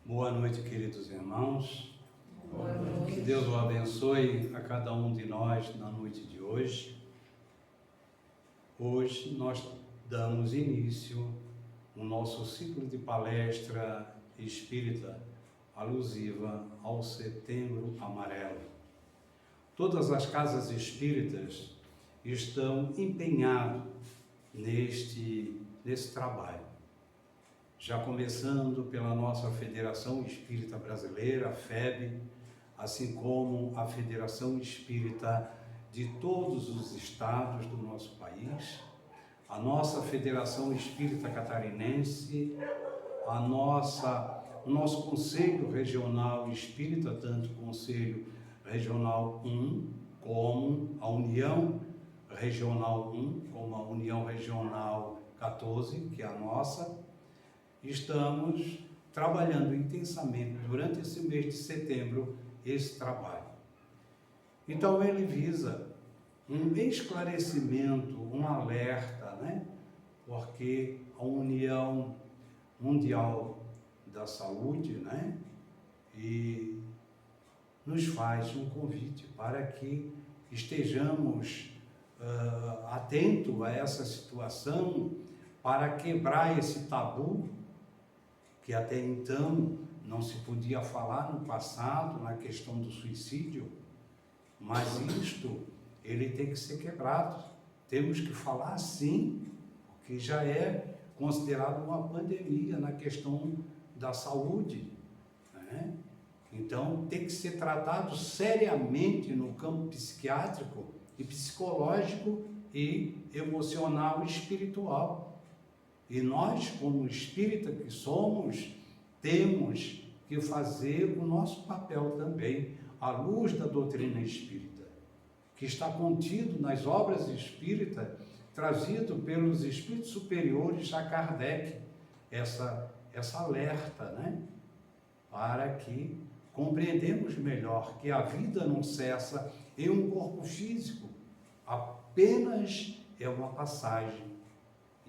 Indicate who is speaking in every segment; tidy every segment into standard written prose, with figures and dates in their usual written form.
Speaker 1: Boa noite, queridos irmãos.
Speaker 2: Boa noite.
Speaker 1: Que Deus o abençoe a cada um de nós na noite de hoje. Hoje nós damos início ao nosso ciclo de palestra espírita alusiva ao Setembro Amarelo. Todas as casas espíritas estão empenhadas nesse trabalho. Já começando pela nossa Federação Espírita Brasileira, a FEB, assim como a Federação Espírita de todos os estados do nosso país, a nossa Federação Espírita Catarinense, o nosso Conselho Regional Espírita, tanto o Conselho Regional 1, como a União Regional 1, como a União Regional 14, que é a nossa. Estamos trabalhando intensamente durante esse mês de setembro, esse trabalho. Então ele visa um esclarecimento, um alerta, Porque a União Mundial da Saúde, E nos faz um convite para que estejamos atentos a essa situação, para quebrar esse tabu que até então não se podia falar no passado, na questão do suicídio, mas isto, ele tem que ser quebrado. Temos que falar sim, porque já é considerado uma pandemia na questão da saúde, Então, tem que ser tratado seriamente no campo psiquiátrico e psicológico e emocional e espiritual. E nós, como espírita que somos, temos que fazer o nosso papel também, à luz da doutrina espírita, que está contido nas obras espíritas, trazido pelos espíritos superiores a Kardec, essa alerta, Para que compreendemos melhor que a vida não cessa em um corpo físico, apenas é uma passagem.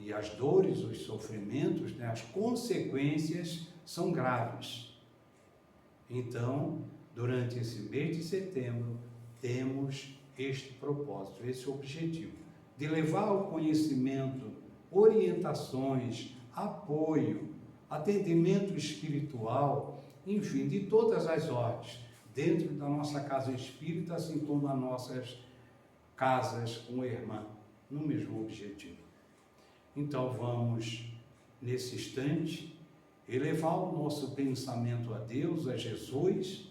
Speaker 1: E as dores, os sofrimentos, as consequências são graves. Então, durante esse mês de setembro, temos este propósito, esse objetivo, de levar ao conhecimento orientações, apoio, atendimento espiritual, enfim, de todas as ordens, dentro da nossa casa espírita, assim como nas nossas casas com a irmã, no mesmo objetivo. Então vamos, nesse instante, elevar o nosso pensamento a Deus, a Jesus,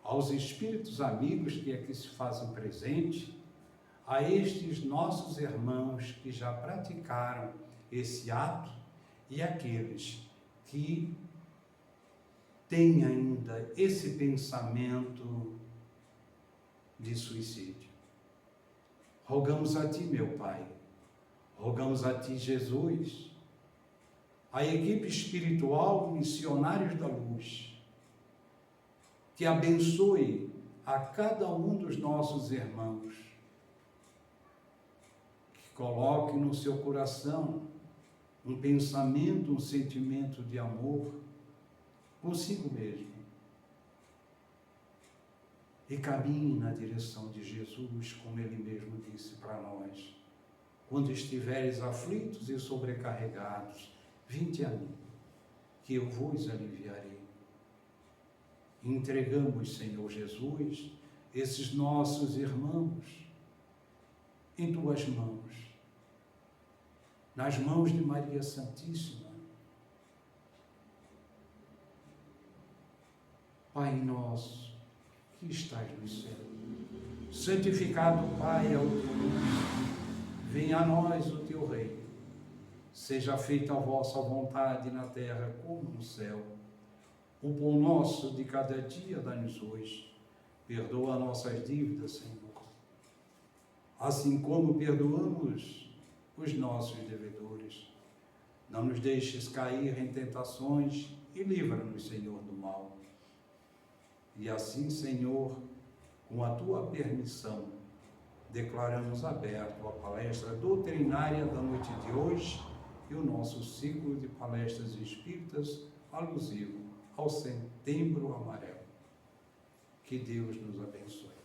Speaker 1: aos espíritos amigos que aqui se fazem presente, a estes nossos irmãos que já praticaram esse ato e aqueles que têm ainda esse pensamento de suicídio. Rogamos a Ti, meu Pai, rogamos a Ti, Jesus, a equipe espiritual, missionários da luz, que abençoe a cada um dos nossos irmãos, que coloque no seu coração um pensamento, um sentimento de amor consigo mesmo e caminhe na direção de Jesus, como Ele mesmo disse para nós. Quando estiveres aflitos e sobrecarregados, vinde a mim, que eu vos aliviarei. Entregamos, Senhor Jesus, esses nossos irmãos em Tuas mãos, nas mãos de Maria Santíssima. Pai nosso, que estás no céu, santificado, Pai, é o Teu nome. Venha a nós o Teu reino, seja feita a vossa vontade na terra como no céu. O pão nosso de cada dia dá-nos hoje, perdoa nossas dívidas, Senhor, assim como perdoamos os nossos devedores. Não nos deixes cair em tentações e livra-nos, Senhor, do mal. E assim, Senhor, com a Tua permissão, declaramos aberto a palestra doutrinária da noite de hoje e o nosso ciclo de palestras espíritas alusivo ao Setembro Amarelo. Que Deus nos abençoe.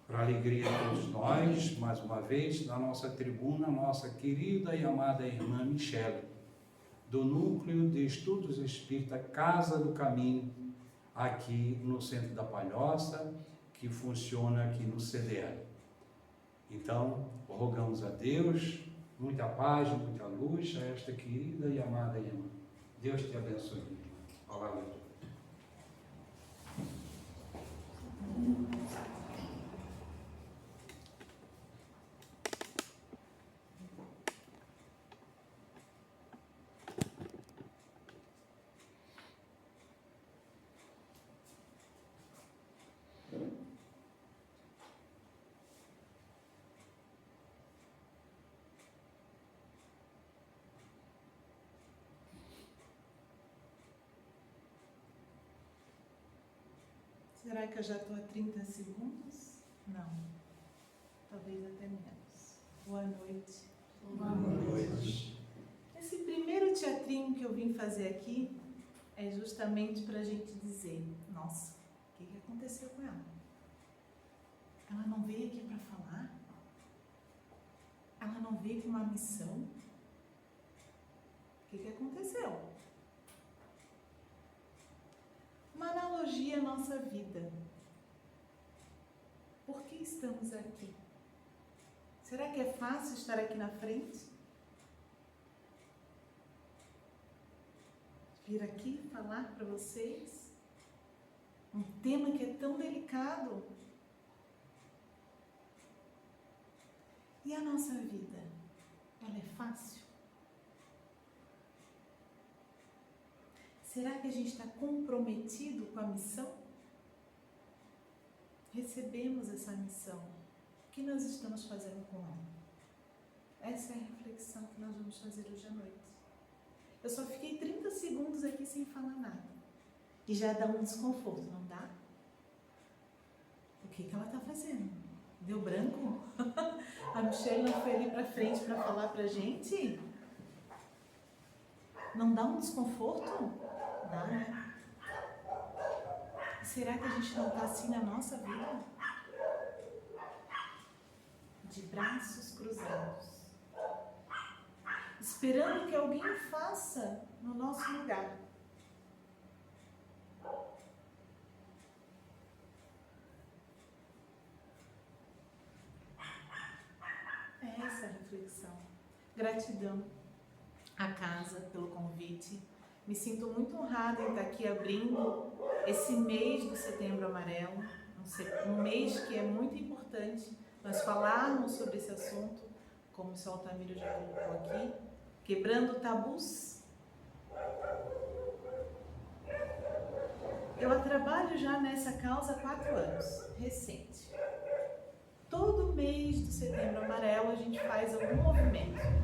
Speaker 1: Para a alegria de todos nós, mais uma vez, na nossa tribuna, nossa querida e amada irmã Michele, do Núcleo de Estudos Espírita Casa do Caminho, aqui no Centro da Palhoça, que funciona aqui no CDL. Então, rogamos a Deus muita paz, muita luz a esta querida e amada irmã. Deus te abençoe, irmã. Palavra de Deus.
Speaker 2: Será que eu já estou a 30 segundos? Não. Talvez até menos. Boa noite.
Speaker 1: Boa noite.
Speaker 2: Esse primeiro teatrinho que eu vim fazer aqui é justamente para a gente dizer, nossa, o que aconteceu com ela? Ela não veio aqui para falar? Ela não veio com uma missão? O que aconteceu? Uma analogia à nossa vida. Por que estamos aqui? Será que é fácil estar aqui na frente? Vir aqui falar para vocês um tema que é tão delicado. E a nossa vida? Ela é fácil? Será que a gente está comprometido com a missão? Recebemos essa missão. O que nós estamos fazendo com ela? Essa é a reflexão que nós vamos fazer hoje à noite. Eu só fiquei 30 segundos aqui sem falar nada. E já dá um desconforto, não dá? O que ela está fazendo? Deu branco? A Michele não foi ali para frente para falar para a gente? Não dá um desconforto? Dá, né? Será que a gente não está assim na nossa vida? De braços cruzados, esperando que alguém faça no nosso lugar. É essa a reflexão. Gratidão à casa pelo convite. Me sinto muito honrada em estar aqui abrindo esse mês do Setembro Amarelo, um mês que é muito importante nós falarmos sobre esse assunto, como o Sr. Altamiro já colocou aqui, quebrando tabus. Eu trabalho já nessa causa há 4 anos, recente. Todo mês do Setembro Amarelo a gente faz algum movimento.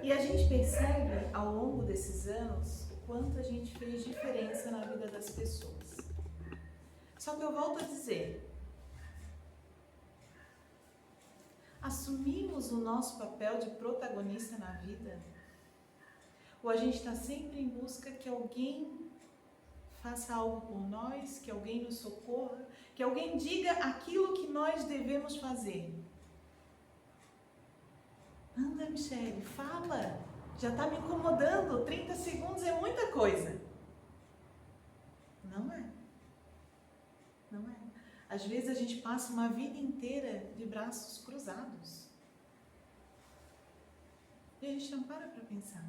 Speaker 2: E a gente percebe ao longo desses anos o quanto a gente fez diferença na vida das pessoas. Só que eu volto a dizer, assumimos o nosso papel de protagonista na vida? Ou a gente está sempre em busca que alguém faça algo por nós, que alguém nos socorra, que alguém diga aquilo que nós devemos fazer? Anda, Michele, fala. Já está me incomodando. 30 segundos é muita coisa. Não é. Não é. Às vezes a gente passa uma vida inteira de braços cruzados. E a gente não para pensar.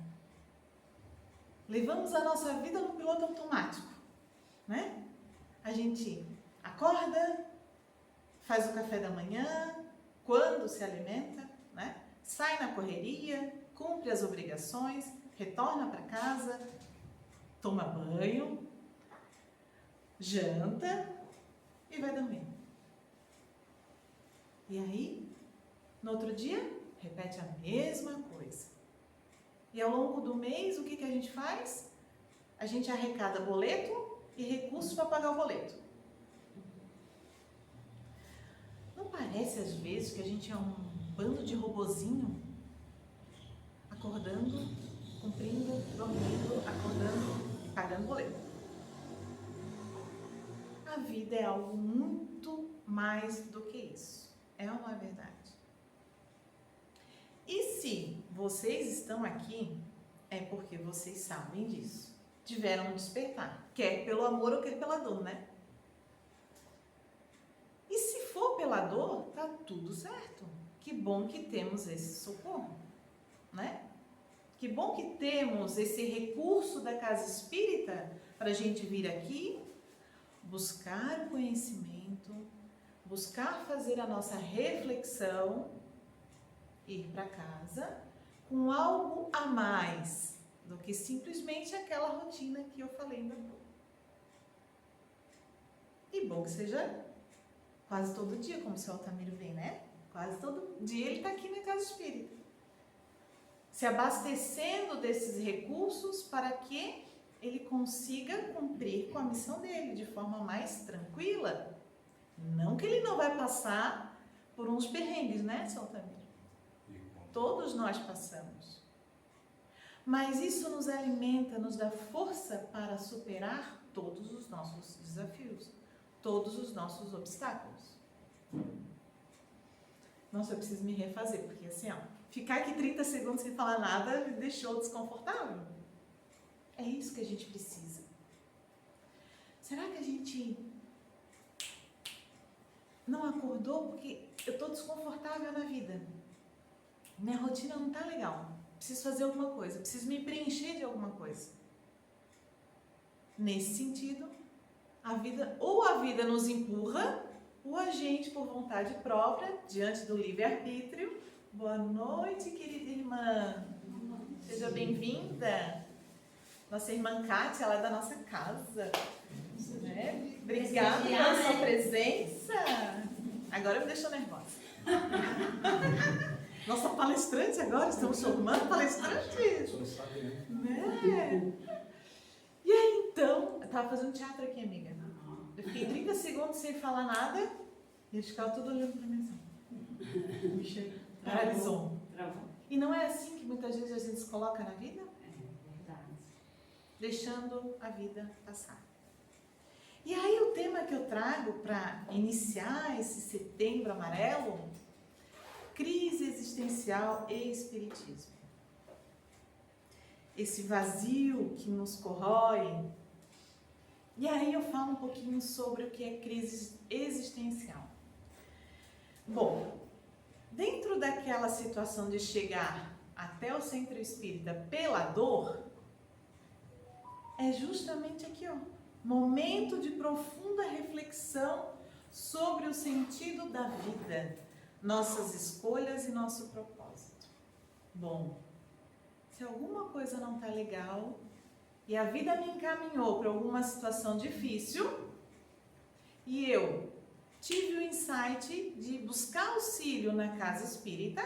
Speaker 2: Levamos a nossa vida no piloto automático, né? A gente acorda, faz o café da manhã, quando se alimenta, né? Sai na correria, cumpre as obrigações, retorna para casa, toma banho, janta e vai dormir. E aí, no outro dia, repete a mesma coisa. E ao longo do mês, o que a gente faz? A gente arrecada boleto e recursos para pagar o boleto. Não parece às vezes que a gente é um bando de robozinho, acordando, cumprindo, dormindo, acordando, pagando boleto. A vida é algo muito mais do que isso. É uma verdade. E se vocês estão aqui, é porque vocês sabem disso. Tiveram um despertar. Quer pelo amor ou quer pela dor, né? E se for pela dor, tá tudo certo. Que bom que temos esse socorro, né? Que bom que temos esse recurso da casa espírita para a gente vir aqui, buscar o conhecimento, buscar fazer a nossa reflexão, ir para casa com algo a mais do que simplesmente aquela rotina que eu falei ainda há pouco. E bom que seja quase todo dia, como o seu Altamiro vem, né? Quase todo dia ele está aqui na casa espírita, se abastecendo desses recursos para que ele consiga cumprir com a missão dele de forma mais tranquila. Não que ele não vai passar por uns perrengues, né, seu Altamiro? Todos nós passamos. Mas isso nos alimenta, nos dá força para superar todos os nossos desafios, todos os nossos obstáculos. Nossa, eu preciso me refazer, porque assim, ó, ficar aqui 30 segundos sem falar nada me deixou desconfortável. É isso que a gente precisa. Será que a gente não acordou porque eu estou desconfortável na vida? Minha rotina não está legal. Preciso fazer alguma coisa, preciso me preencher de alguma coisa. Nesse sentido, a vida nos empurra, ou a gente, por vontade própria, diante do livre-arbítrio. Boa noite, querida irmã. Seja bem-vinda. Nossa irmã Kátia, ela é da nossa casa. Né? Obrigada pela sua presença. Agora me deixou nervosa. Nossa palestrante agora, estamos formando palestrantes. Né? E aí então, eu estava fazendo teatro aqui, amiga. Eu fiquei 30 segundos sem falar nada e eles ficavam tudo olhando para mim assim. Paralisou. E não é assim que muitas vezes a gente se coloca na vida? Deixando a vida passar. E aí o tema que eu trago para iniciar esse setembro amarelo: crise existencial e espiritismo. Esse vazio que nos corrói. E aí eu falo um pouquinho sobre o que é crise existencial. Bom, dentro daquela situação de chegar até o centro espírita pela dor, é justamente aqui, ó, momento de profunda reflexão sobre o sentido da vida, nossas escolhas e nosso propósito. Bom, se alguma coisa não está legal e a vida me encaminhou para alguma situação difícil e eu tive o insight de buscar auxílio na casa espírita,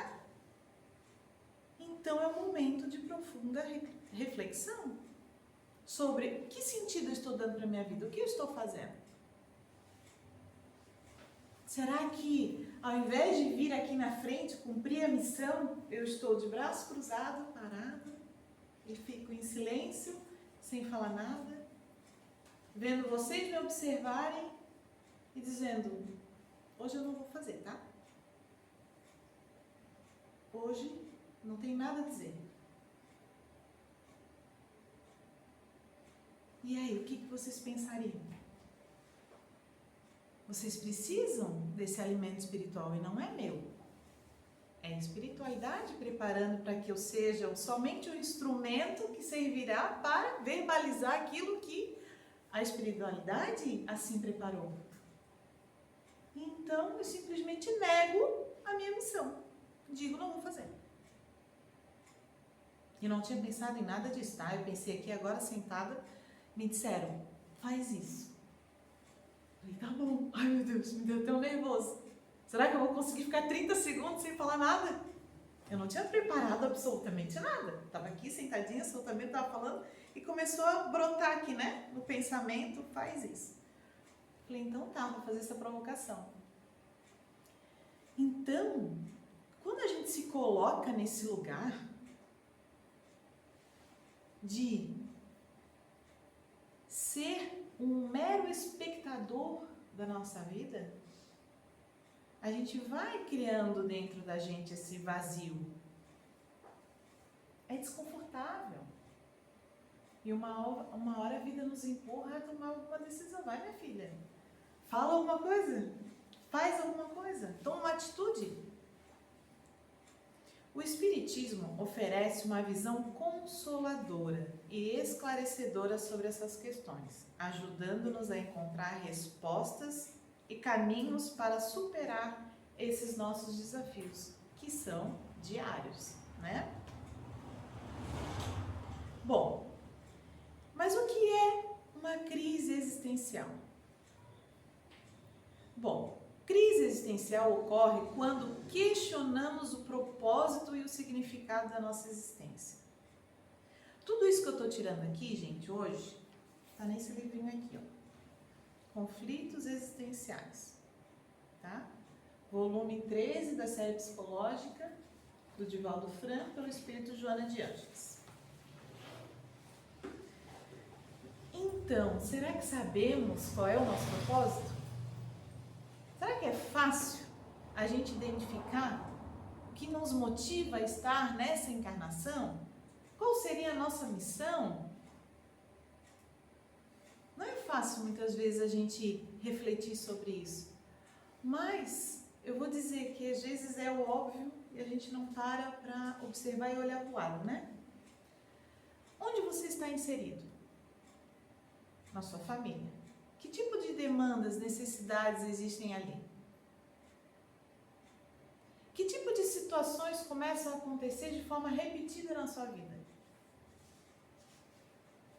Speaker 2: então é um momento de profunda reflexão sobre que sentido eu estou dando para a minha vida, o que eu estou fazendo. Será que ao invés de vir aqui na frente cumprir a missão, eu estou de braço cruzado, parado, e fico em silêncio, sem falar nada, vendo vocês me observarem e dizendo: hoje eu não vou fazer, tá? Hoje não tem nada a dizer. E aí, o que vocês pensariam? Vocês precisam desse alimento espiritual e não é meu. É a espiritualidade preparando para que eu seja somente um instrumento que servirá para verbalizar aquilo que a espiritualidade assim preparou. Então, eu simplesmente nego a minha missão. Digo, não vou fazer. Eu não tinha pensado em nada disso, tá? Eu pensei aqui agora sentada, me disseram, faz isso. Eu falei, tá bom. Ai, meu Deus, me deu até um nervoso. Será que eu vou conseguir ficar 30 segundos sem falar nada? Eu não tinha preparado absolutamente nada. Estava aqui sentadinha, soltamente estava falando e começou a brotar aqui, né? No pensamento, faz isso. Falei, então tá, vou fazer essa provocação. Então, quando a gente se coloca nesse lugar de um mero espectador da nossa vida, a gente vai criando dentro da gente esse vazio. É desconfortável. E uma hora a vida nos empurra a tomar alguma decisão. Vai, minha filha. Fala alguma coisa. Faz alguma coisa. Toma uma atitude. O Espiritismo oferece uma visão consoladora e esclarecedora sobre essas questões, ajudando-nos a encontrar respostas e caminhos para superar esses nossos desafios, que são diários, né? Bom, mas o que é uma crise existencial? Bom, crise existencial ocorre quando questionamos o propósito e o significado da nossa existência. Tudo isso que eu estou tirando aqui, gente, hoje, está nesse livrinho aqui, ó. Conflitos Existenciais, tá? Volume 13 da série psicológica do Divaldo Franco, pelo Espírito Joana de Ângeles. Então, será que sabemos qual é o nosso propósito? Será que é fácil a gente identificar o que nos motiva a estar nessa encarnação? Qual seria a nossa missão? Não é fácil muitas vezes a gente refletir sobre isso, mas eu vou dizer que às vezes é o óbvio e a gente não para observar e olhar para o lado, né? Onde você está inserido? Na sua família. Que tipo de demandas, necessidades existem ali? Que tipo de situações começam a acontecer de forma repetida na sua vida?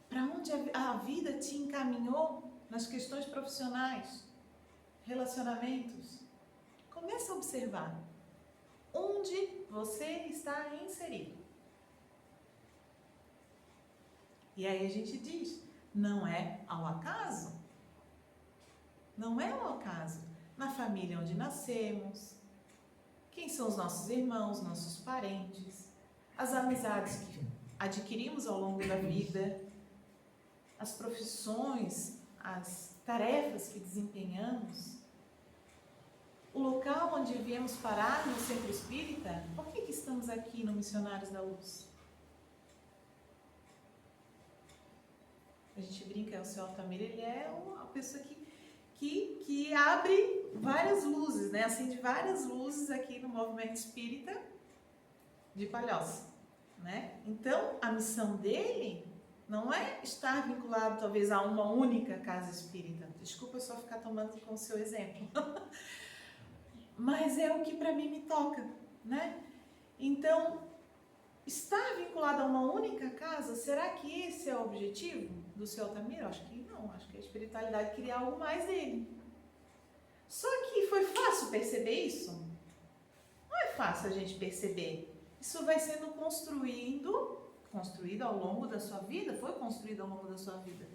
Speaker 2: Para onde a vida te encaminhou nas questões profissionais, relacionamentos? Comece a observar onde você está inserido. E aí a gente diz, não é ao acaso? Não é ao acaso. Na família onde nascemos, quem são os nossos irmãos, nossos parentes, as amizades que adquirimos ao longo da vida, as profissões, as tarefas que desempenhamos, o local onde viemos parar no Centro Espírita. Por que estamos aqui no Missionários da Luz? A gente brinca, o seu Altamir, ele é uma pessoa que abre várias luzes, né? Acende várias luzes aqui no movimento espírita de Palhoça, né? Então, a missão dele não é estar vinculado talvez a uma única casa espírita. Desculpa só ficar tomando como seu exemplo. Mas é o que para mim me toca, né? Então, estar vinculado a uma única casa, será que esse é o objetivo do seu Altamir? Acho que não, acho que a espiritualidade queria algo mais dele. Só que foi fácil perceber isso? Não é fácil a gente perceber. Isso vai sendo construído ao longo da sua vida, foi construído ao longo da sua vida.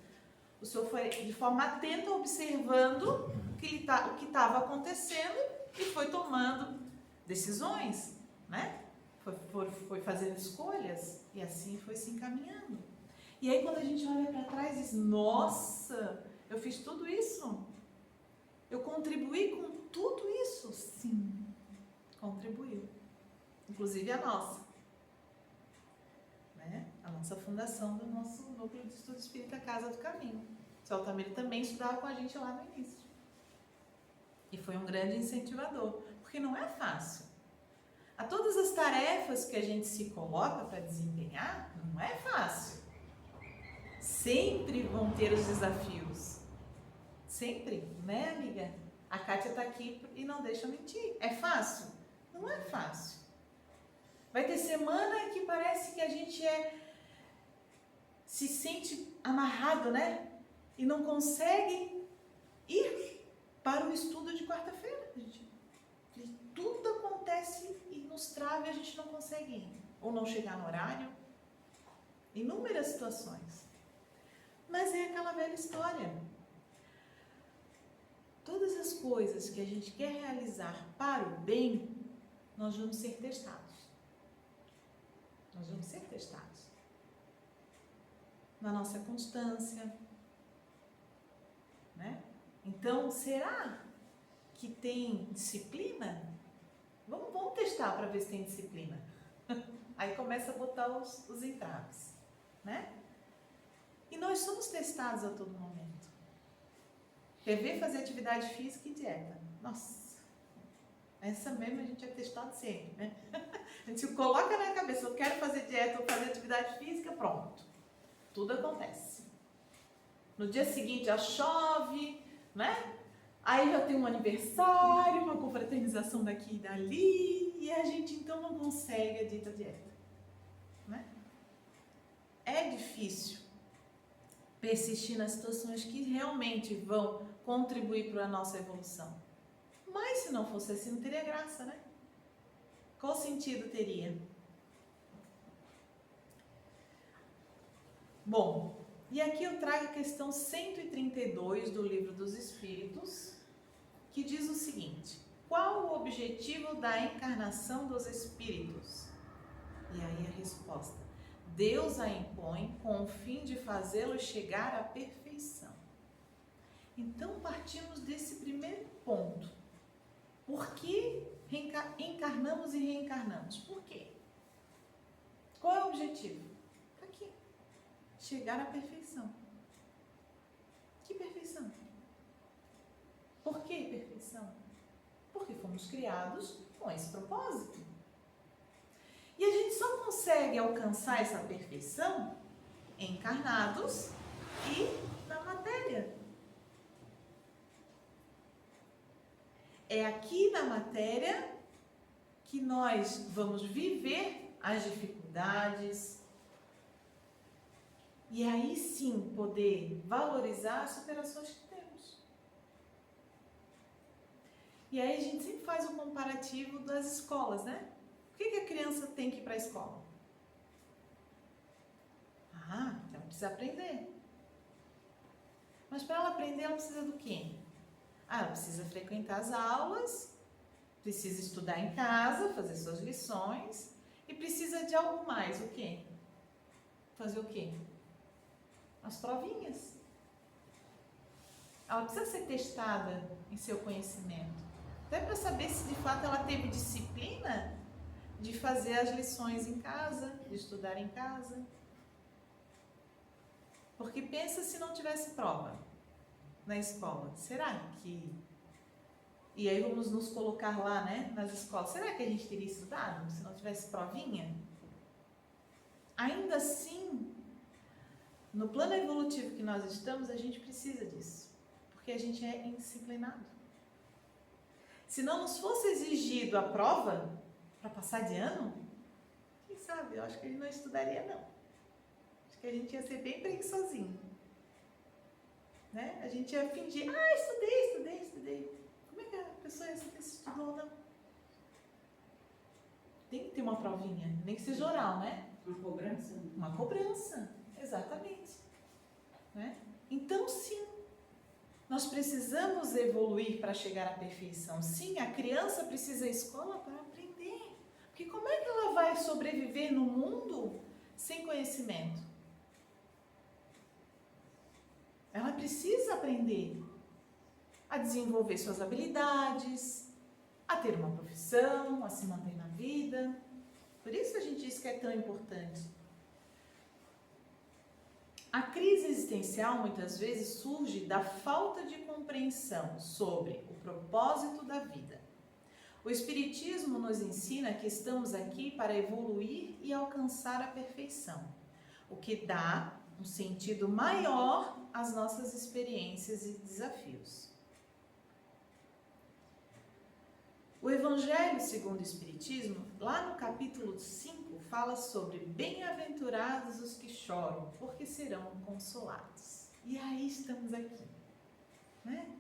Speaker 2: O senhor foi de forma atenta observando o que estava acontecendo e foi tomando decisões, né? Foi fazendo escolhas e assim foi se encaminhando. E aí quando a gente olha para trás e diz, nossa, eu fiz tudo isso? Eu contribuí com tudo isso? Sim, contribuiu. Inclusive a nossa. Né? A nossa fundação do nosso núcleo de estudo espírita Casa do Caminho. O seu Altamir também estudava com a gente lá no início. E foi um grande incentivador, porque não é fácil. A todas as tarefas que a gente se coloca para desempenhar, não é fácil. Sempre vão ter os desafios. Sempre, né, amiga? A Kátia está aqui e não deixa eu mentir. É fácil? Não é fácil. Vai ter semana que parece que a gente se sente amarrado, né? E não consegue ir para o estudo de quarta-feira. Tudo acontece e nos trava e a gente não consegue ir. Ou não chegar no horário. Inúmeras situações. Mas é aquela velha história. Todas as coisas que a gente quer realizar para o bem, nós vamos ser testados. Nós vamos ser testados. Na nossa constância, Então, será que tem disciplina? Vamos testar para ver se tem disciplina. Aí começa a botar os entraves, né? E nós somos testados a todo momento. TV, fazer atividade física e dieta. Nossa, essa mesmo a gente é testado sempre, né? A gente se coloca na cabeça, eu quero fazer dieta ou fazer atividade física, pronto. Tudo acontece. No dia seguinte já chove, né? Aí já tem um aniversário, uma confraternização daqui e dali, e a gente então não consegue a dita dieta, né? É difícil persistir nas situações que realmente vão contribuir para a nossa evolução. Mas se não fosse assim, não teria graça, né? Qual sentido teria? Bom, e aqui eu trago a questão 132 do Livro dos Espíritos, que diz o seguinte: qual o objetivo da encarnação dos espíritos? E aí a resposta: Deus a impõe com o fim de fazê-los chegar à perfeição. Então partimos desse primeiro ponto. Por que encarnamos e reencarnamos? Por quê? Qual é o objetivo? Aqui. Chegar à perfeição. Que perfeição? Por que perfeição? Porque fomos criados com esse propósito. E a gente só consegue alcançar essa perfeição encarnados e na matéria. É aqui na matéria que nós vamos viver as dificuldades e aí sim poder valorizar as superações que temos. E aí a gente sempre faz o comparativo das escolas, né? Por que a criança tem que ir para a escola? Ela precisa aprender. Mas para ela aprender, ela precisa do quê? Ela precisa frequentar as aulas, precisa estudar em casa, fazer suas lições e precisa de algo mais. O quê? Fazer o quê? As provinhas. Ela precisa ser testada em seu conhecimento. Até para saber se de fato ela teve disciplina de fazer as lições em casa, de estudar em casa. Porque pensa se não tivesse prova na escola. Será que... E aí vamos nos colocar lá, né, nas escolas. Será que a gente teria estudado se não tivesse provinha? Ainda assim, no plano evolutivo que nós estamos, a gente precisa disso. Porque a gente é indisciplinado. Se não nos fosse exigido a prova para passar de ano, quem sabe, eu acho que a gente não estudaria não. Acho que a gente ia ser bem preguiçosinho. Né? A gente ia fingir, estudei. Como é que a pessoa ia saber se estudou ou não? Tem que ter uma provinha, nem que seja oral, né?
Speaker 3: Uma cobrança?
Speaker 2: Uma cobrança, exatamente. Né? Então, sim, nós precisamos evoluir para chegar à perfeição. Sim, a criança precisa da escola para aprender. Porque como é que ela vai sobreviver no mundo sem conhecimento? Ela precisa aprender a desenvolver suas habilidades, a ter uma profissão, a se manter na vida. Por isso a gente diz que é tão importante. A crise existencial muitas vezes surge da falta de compreensão sobre o propósito da vida. O Espiritismo nos ensina que estamos aqui para evoluir e alcançar a perfeição, o que dá um sentido maior às nossas experiências e desafios. O Evangelho segundo o Espiritismo, lá no capítulo 5, fala sobre bem-aventurados os que choram, porque serão consolados. E aí estamos aqui, né?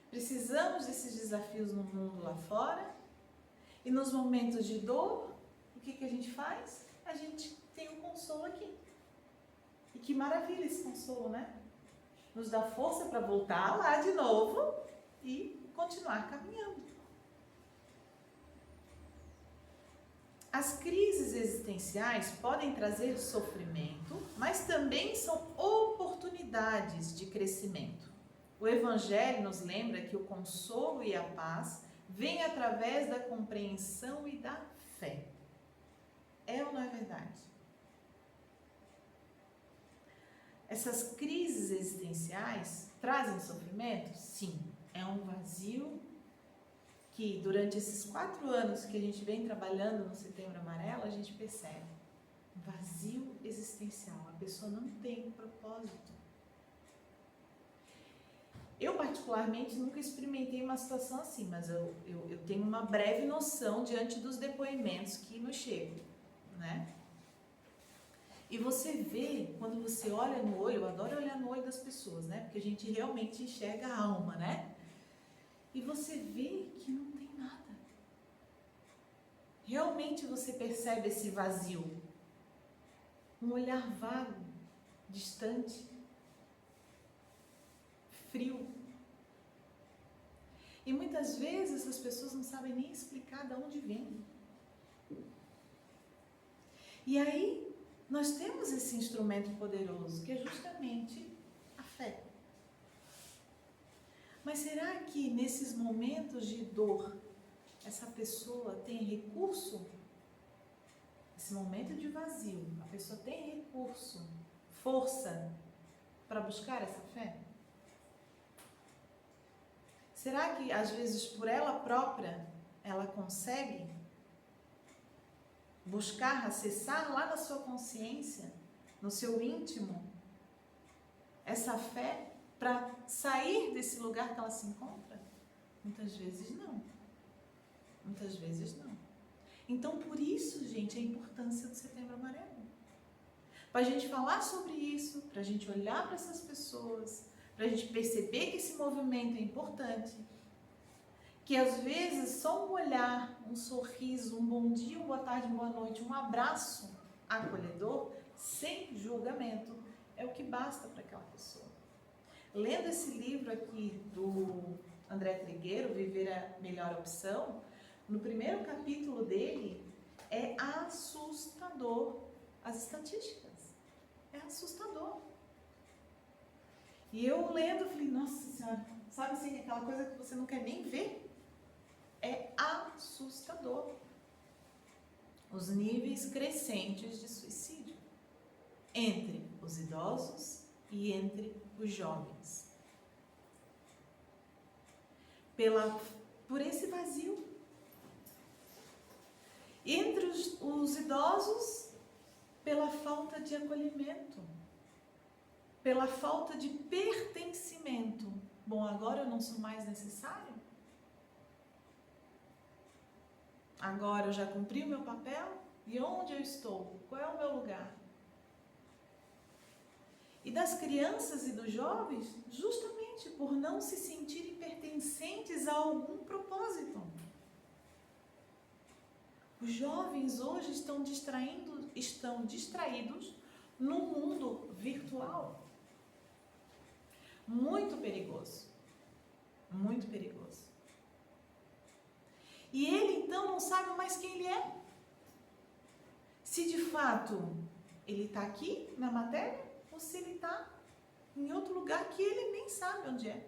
Speaker 2: Precisamos desses desafios no mundo lá fora, e nos momentos de dor, o que a gente faz? A gente tem um consolo aqui. E que maravilha esse consolo, né? Nos dá força para voltar lá de novo e continuar caminhando. As crises existenciais podem trazer sofrimento, mas também são oportunidades de crescimento. O Evangelho nos lembra que o consolo e a paz vêm através da compreensão e da fé. É ou não é verdade? Essas crises existenciais trazem sofrimento? Sim. É um vazio que durante esses 4 anos que a gente vem trabalhando no Setembro Amarelo, a gente percebe. Vazio existencial. A pessoa não tem um propósito. Eu, particularmente, nunca experimentei uma situação assim, mas eu tenho uma breve noção diante dos depoimentos que nos chegam, né? E você vê, quando você olha no olho, eu adoro olhar no olho das pessoas, né? Porque a gente realmente enxerga a alma, né? E você vê que não tem nada. Realmente você percebe esse vazio. Um olhar vago, distante, frio. E muitas vezes as pessoas não sabem nem explicar de onde vem. E aí, nós temos esse instrumento poderoso, que é justamente a fé. Mas será que nesses momentos de dor, essa pessoa tem recurso? Esse momento de vazio, a pessoa tem recurso, força para buscar essa fé? Será que às vezes por ela própria ela consegue buscar, acessar lá na sua consciência, no seu íntimo, essa fé para sair desse lugar que ela se encontra? Muitas vezes não. Muitas vezes não. Então, por isso, gente, a importância do Setembro Amarelo. Para a gente falar sobre isso, para a gente olhar para essas pessoas, para a gente perceber que esse movimento é importante, que às vezes só um olhar, um sorriso, um bom dia, uma boa tarde, uma boa noite, um abraço acolhedor, sem julgamento, é o que basta para aquela pessoa. Lendo esse livro aqui do André Trigueiro, Viver a Melhor Opção, no primeiro capítulo dele, é assustador as estatísticas. É assustador. E eu lendo, falei, nossa senhora, sabe assim, aquela coisa que você não quer nem ver? É assustador. Os níveis crescentes de suicídio entre os idosos e entre os jovens. Por esse vazio. Entre os idosos, pela falta de acolhimento, pela falta de pertencimento. Bom, agora eu não sou mais necessário? Agora eu já cumpri o meu papel? E onde eu estou? Qual é o meu lugar? E das crianças e dos jovens, justamente por não se sentirem pertencentes a algum propósito. Os jovens hoje estão distraídos no mundo virtual. Muito perigoso. Muito perigoso. E ele então não sabe mais quem ele é. Se de fato ele está aqui na matéria ou se ele está em outro lugar que ele nem sabe onde é.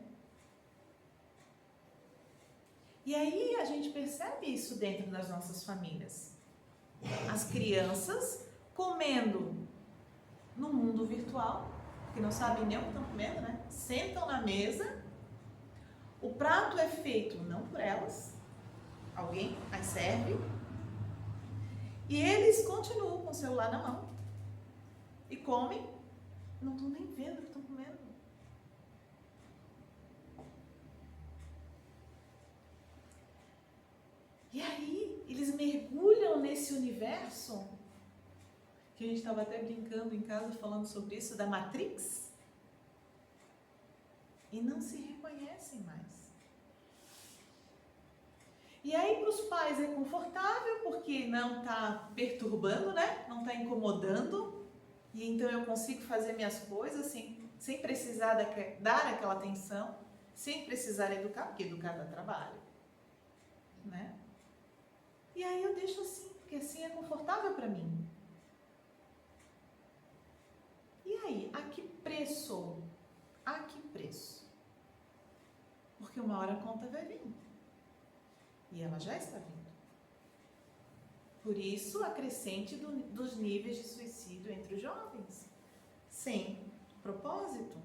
Speaker 2: E aí a gente percebe isso dentro das nossas famílias. As crianças comendo no mundo virtual, que não sabem nem o que estão comendo, né? Sentam na mesa, o prato é feito não por elas, alguém as serve, e eles continuam com o celular na mão e comem, não estão nem vendo o que estão comendo. E aí, eles mergulham nesse universo, que a gente estava até brincando em casa falando sobre isso, da Matrix, e não se reconhecem mais. E aí, para os pais é confortável, porque não está perturbando, né? Não está incomodando, e então eu consigo fazer minhas coisas sem precisar dar aquela atenção, sem precisar educar, porque educar dá trabalho, né? E aí eu deixo assim, porque assim é confortável para mim. E aí, a que preço? A que preço? Porque uma hora a conta vai vir. E ela já está vindo. Por isso, a crescente dos níveis de suicídio entre os jovens. Sem propósito.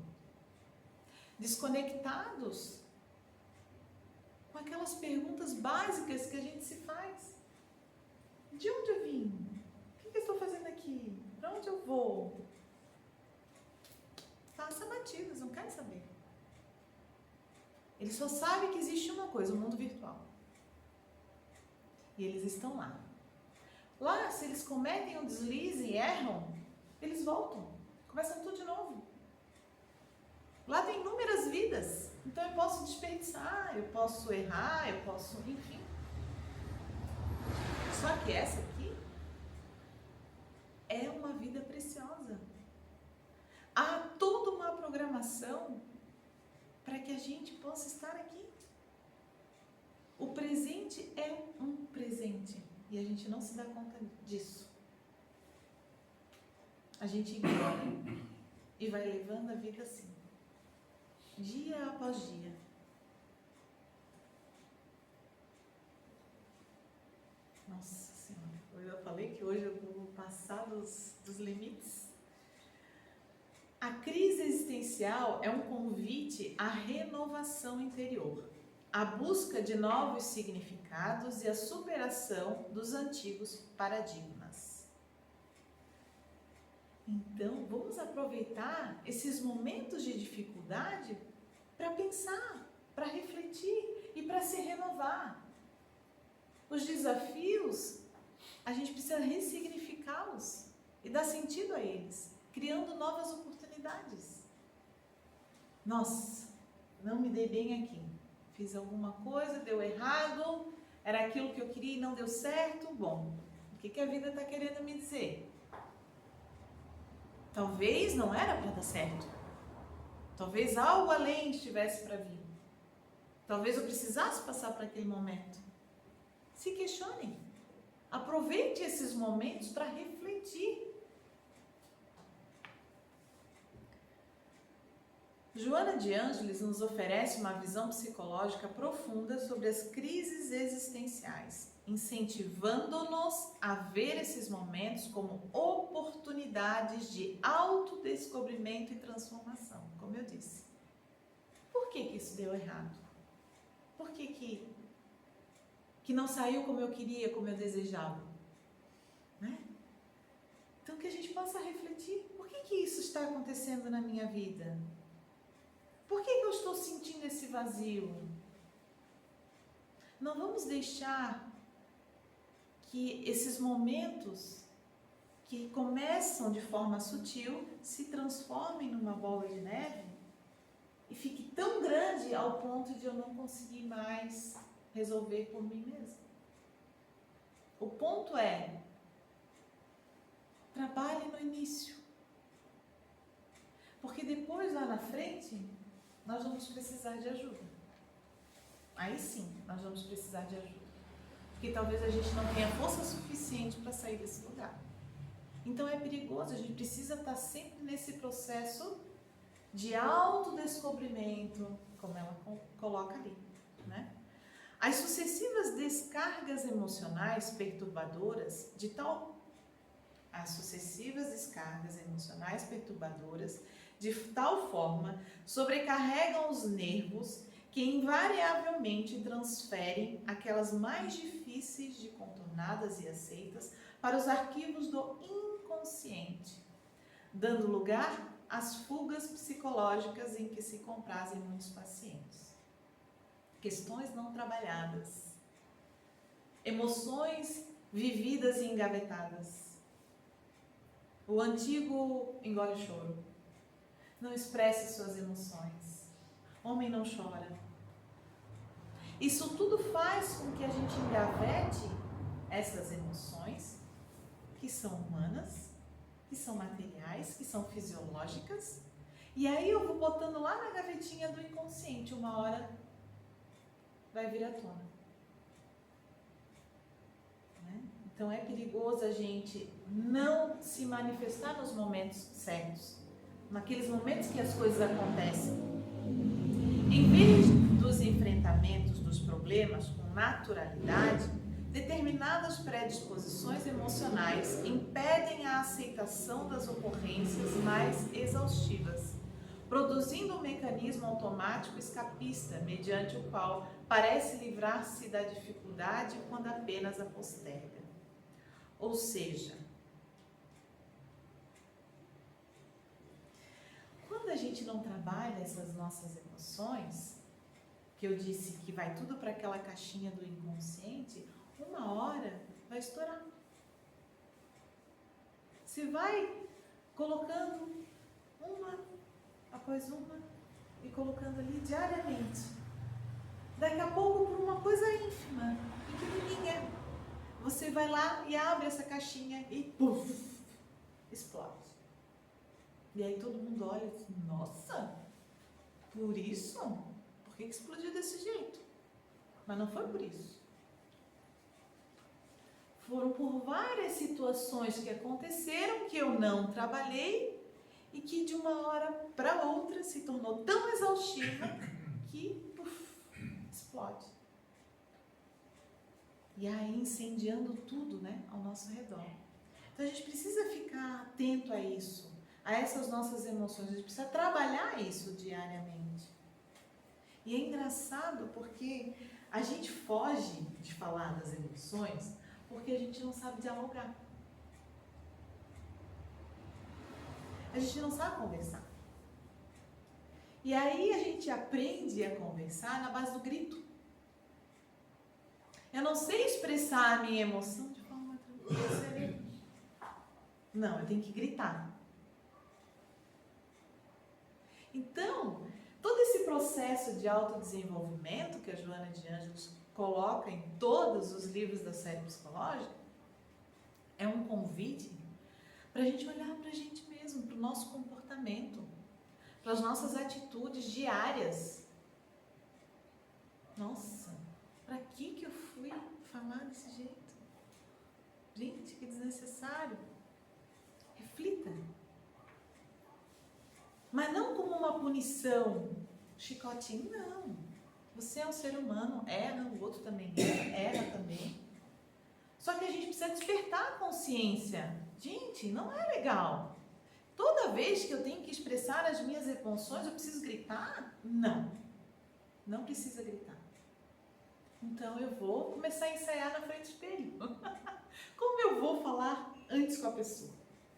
Speaker 2: Desconectados com aquelas perguntas básicas que a gente se faz. De onde eu vim? O que eu estou fazendo aqui? Para onde eu vou? Passa batidos, não querem saber. Eles só sabem que existe uma coisa, o mundo virtual. E eles estão lá. Lá, se eles cometem um deslize e erram, eles voltam. Começam tudo de novo. Lá tem inúmeras vidas. Então eu posso desperdiçar, eu posso errar, eu posso, enfim. Só que essa aqui é uma vida preciosa. Há toda uma programação para que a gente possa estar aqui. O presente é um presente e a gente não se dá conta disso. A gente ignora e vai levando a vida assim, dia após dia. Nossa Senhora, eu falei que hoje eu vou passar dos limites. A crise existencial é um convite à renovação interior, à busca de novos significados e à superação dos antigos paradigmas. Então, vamos aproveitar esses momentos de dificuldade para pensar, para refletir e para se renovar. Os desafios, a gente precisa ressignificá-los e dar sentido a eles, criando novas oportunidades. Nossa, não me dei bem aqui. Fiz alguma coisa, deu errado, era aquilo que eu queria e não deu certo. Bom, o que a vida está querendo me dizer? Talvez não era para dar certo. Talvez algo além estivesse para vir. Talvez eu precisasse passar por aquele momento. Se questionem. Aproveite esses momentos para refletir. Joana de Ângeles nos oferece uma visão psicológica profunda sobre as crises existenciais, incentivando-nos a ver esses momentos como oportunidades de autodescobrimento e transformação, como eu disse. Por que isso deu errado? Por que não saiu como eu queria, como eu desejava? Né? Então que a gente possa refletir, por que isso está acontecendo na minha vida? Por que eu estou sentindo esse vazio? Não vamos deixar que esses momentos que começam de forma sutil se transformem numa bola de neve e fique tão grande ao ponto de eu não conseguir mais resolver por mim mesma. O ponto é, trabalhe no início. Porque depois, lá na frente, nós vamos precisar de ajuda. Aí sim, nós vamos precisar de ajuda. Porque talvez a gente não tenha força suficiente para sair desse lugar. Então é perigoso, a gente precisa estar sempre nesse processo de autodescobrimento, como ela coloca ali, né? As sucessivas descargas emocionais perturbadoras de tal forma sobrecarregam os nervos que invariavelmente transferem aquelas mais difíceis de contornadas e aceitas para os arquivos do inconsciente, dando lugar às fugas psicológicas em que se comprazem muitos pacientes. Questões não trabalhadas, emoções vividas e engavetadas. O antigo engole o choro. Não expresse suas emoções. Homem não chora. Isso tudo faz com que a gente engavete essas emoções que são humanas, que são materiais, que são fisiológicas. E aí eu vou botando lá na gavetinha do inconsciente, uma hora vai vir à tona. Né? Então é perigoso a gente não se manifestar nos momentos certos, naqueles momentos que as coisas acontecem. Em vez dos enfrentar problemas com naturalidade, determinadas predisposições emocionais impedem a aceitação das ocorrências mais exaustivas, produzindo um mecanismo automático escapista, mediante o qual parece livrar-se da dificuldade quando apenas a posterga. Ou seja, quando a gente não trabalha essas nossas emoções, que eu disse que vai tudo para aquela caixinha do inconsciente, uma hora vai estourar. Você vai colocando uma após uma e colocando ali diariamente. Daqui a pouco, por uma coisa ínfima, pequenininha, você vai lá e abre essa caixinha e puf, explode. E aí todo mundo olha e diz, nossa, por isso? Por que explodiu desse jeito? Mas não foi por isso. Foram por várias situações que aconteceram que eu não trabalhei e que de uma hora para outra se tornou tão exaustiva que explode. E aí incendiando tudo, né, ao nosso redor. Então a gente precisa ficar atento a isso, a essas nossas emoções. A gente precisa trabalhar isso diariamente. E é engraçado porque a gente foge de falar das emoções porque a gente não sabe dialogar. A gente não sabe conversar. E aí a gente aprende a conversar na base do grito. Eu não sei expressar a minha emoção de forma tranquila. Não, eu tenho que gritar. Então, todo esse processo de autodesenvolvimento que a Joana de Ângelos coloca em todos os livros da série psicológica é um convite para a gente olhar para a gente mesmo, para o nosso comportamento, para as nossas atitudes diárias. Nossa, para que eu fui falar desse jeito? Gente, que desnecessário. Reflita. Mas não como uma punição, chicotinho, não. Você é um ser humano, erra, o outro também erra também. Só que a gente precisa despertar a consciência. Gente, não é legal. Toda vez que eu tenho que expressar as minhas emoções, eu preciso gritar? Não. Não precisa gritar. Então eu vou começar a ensaiar na frente do espelho. Como eu vou falar antes com a pessoa?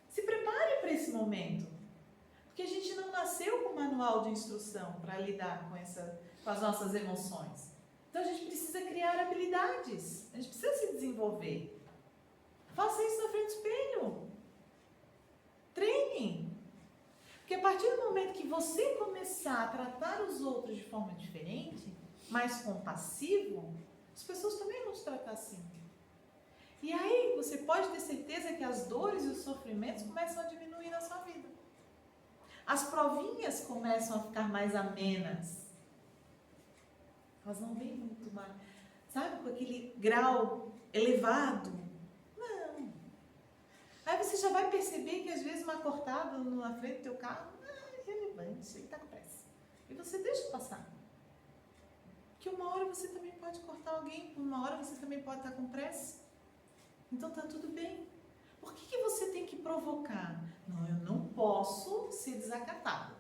Speaker 2: Se prepare para esse momento. Porque a gente não nasceu com manual de instrução para lidar com as nossas emoções. Então a gente precisa criar habilidades. A gente precisa se desenvolver. Faça isso na frente do espelho. Treine. Porque a partir do momento que você começar a tratar os outros de forma diferente, mais compassivo, as pessoas também vão te tratar assim. E aí você pode ter certeza que as dores e os sofrimentos começam a diminuir na sua vida. As provinhas começam a ficar mais amenas. Elas não vêm muito mais, sabe, com aquele grau elevado. Não. Aí você já vai perceber que às vezes uma cortada na frente do teu carro é irrelevante, ele está com pressa. E você deixa passar. Que uma hora você também pode cortar alguém, uma hora você também pode estar com pressa. Então tá tudo bem. Por que você tem que provocar? Não, eu não posso ser desacatada.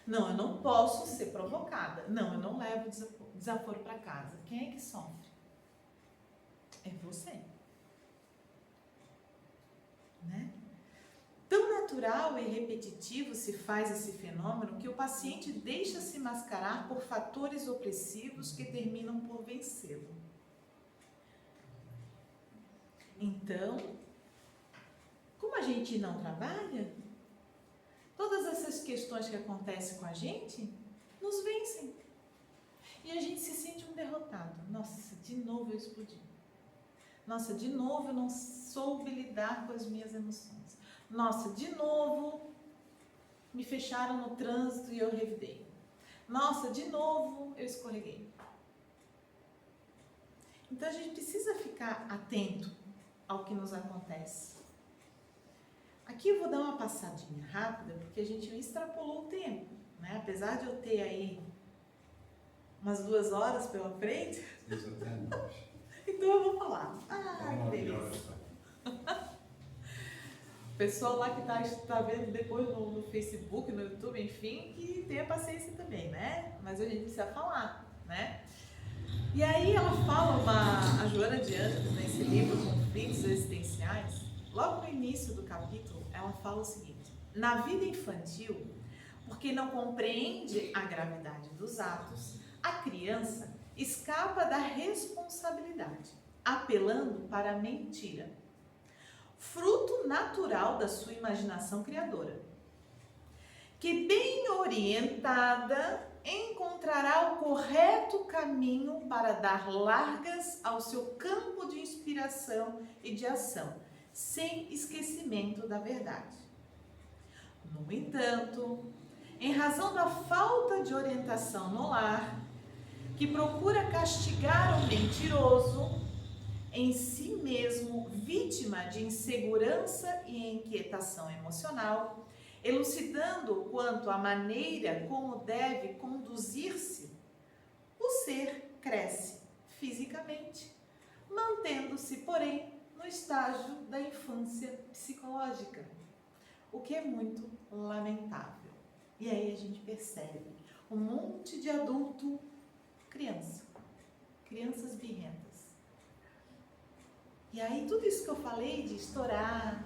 Speaker 2: Não, eu não posso ser provocada. Não, eu não levo desaforo para casa. Quem é que sofre? É você. Né? Tão natural e repetitivo se faz esse fenômeno que o paciente deixa-se mascarar por fatores opressivos que terminam por vencê-lo. Então, como a gente não trabalha, todas essas questões que acontecem com a gente nos vencem. E a gente se sente um derrotado. Nossa, de novo eu explodi. Nossa, de novo eu não soube lidar com as minhas emoções. Nossa, de novo me fecharam no trânsito e eu revidei. Nossa, de novo eu escorreguei. Então a gente precisa ficar atento ao que nos acontece. Aqui eu vou dar uma passadinha rápida, porque a gente extrapolou o tempo, né? Apesar de eu ter aí umas 2 horas pela frente.
Speaker 1: Isso até nós.
Speaker 2: Então eu vou falar. Ah, que delícia. O pessoal lá que tá vendo depois no Facebook, no YouTube, enfim, que tenha paciência também, né? Mas a gente precisa falar, né? E aí ela fala, a Joana de Ângeles, nesse livro Conflitos Existenciais, logo no início do capítulo, ela fala o seguinte: na vida infantil, porque não compreende a gravidade dos atos, a criança escapa da responsabilidade, apelando para a mentira, fruto natural da sua imaginação criadora, que bem orientada encontrará o correto caminho para dar largas ao seu campo de inspiração e de ação, sem esquecimento da verdade. No entanto, em razão da falta de orientação no lar, que procura castigar o mentiroso, em si mesmo vítima de insegurança e inquietação emocional, elucidando quanto à maneira como deve conduzir-se, o ser cresce fisicamente, mantendo-se, porém, no estágio da infância psicológica, o que é muito lamentável. E aí a gente percebe um monte de adulto crianças birrentas. E aí tudo isso que eu falei de estourar,